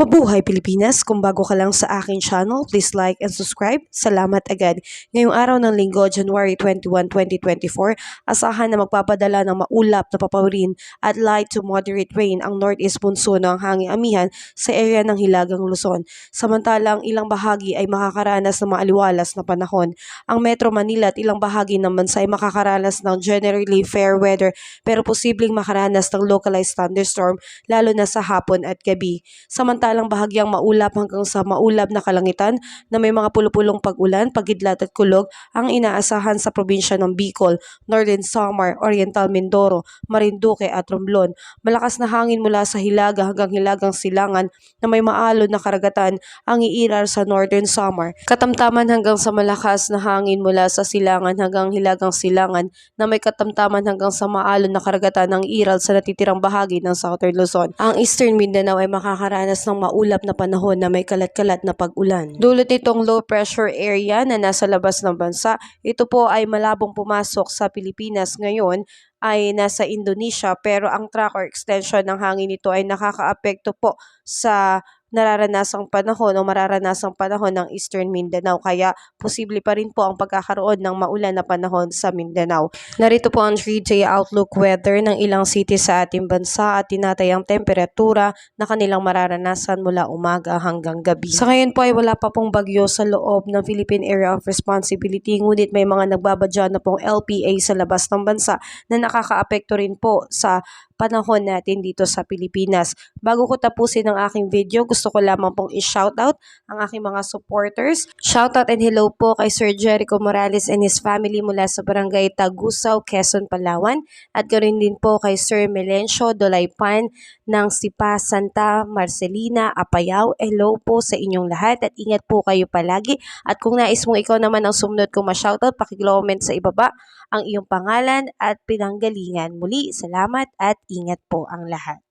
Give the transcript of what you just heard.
Mabuhay Pilipinas! Kung bago ka lang sa aking channel, please like and subscribe. Salamat agad. Ngayong araw ng Linggo, January 21, 2024, asahan na magpapadala ng maulap na papawirin at light to moderate rain ang northeast monsoon ng hanging amihan sa area ng Hilagang Luzon. Samantalang ilang bahagi ay makakaranas ng maaliwalas na panahon. Ang Metro Manila at ilang bahagi ng bansa ay makakaranas ng generally fair weather pero posibleng makaranas ng localized thunderstorm lalo na sa hapon at gabi. Samantalang bahagyang maulap hanggang sa maulap na kalangitan na may mga pulupulong pag-ulan, pagidlat at kulog ang inaasahan sa probinsya ng Bicol, Northern Samar, Oriental Mindoro, Marinduque at Romblon. Malakas na hangin mula sa Hilaga hanggang Hilagang Silangan na may maalon na karagatan ang iiral sa Northern Samar. Katamtaman hanggang sa malakas na hangin mula sa Silangan hanggang Hilagang Silangan na may katamtaman hanggang sa maalon na karagatan ang iiral sa natitirang bahagi ng Southern Luzon. Ang Eastern Mindanao ay makakaranas ng maulap na panahon na may kalat-kalat na pag-ulan. Dulot nitong low pressure area na nasa labas ng bansa, ito po ay malabong pumasok sa Pilipinas ngayon ay nasa Indonesia pero ang track or extension ng hangin nito ay nakakaapekto po sa nararanasang panahon o mararanasang panahon ng Eastern Mindanao kaya posible pa rin po ang pagkakaroon ng maulan na panahon sa Mindanao. Narito po ang 3-day outlook weather ng ilang cities sa ating bansa at tinatayang temperatura na kanilang mararanasan mula umaga hanggang gabi. Sa ngayon po ay wala pa pong bagyo sa loob ng Philippine Area of Responsibility ngunit may mga nagbabadya na pong LPA sa labas ng bansa na nakakaapekto rin po sa panahon natin dito sa Pilipinas. Bago ko tapusin ang aking video, gusto ko lamang pong i-shoutout ang aking mga supporters. Shoutout and hello po kay Sir Jericho Morales and his family mula sa Barangay Tagusaw, Quezon, Palawan. At ganoon din po kay Sir Melencio Dolaypan ng Sipa Santa Marcelina, Apayao. Hello po sa inyong lahat at ingat po kayo palagi. At kung nais mong ikaw naman ang sumunod kong ma-shoutout, paki-comment sa ibaba ang iyong pangalan at pinanggalingan. Muli, salamat at ingat po ang lahat.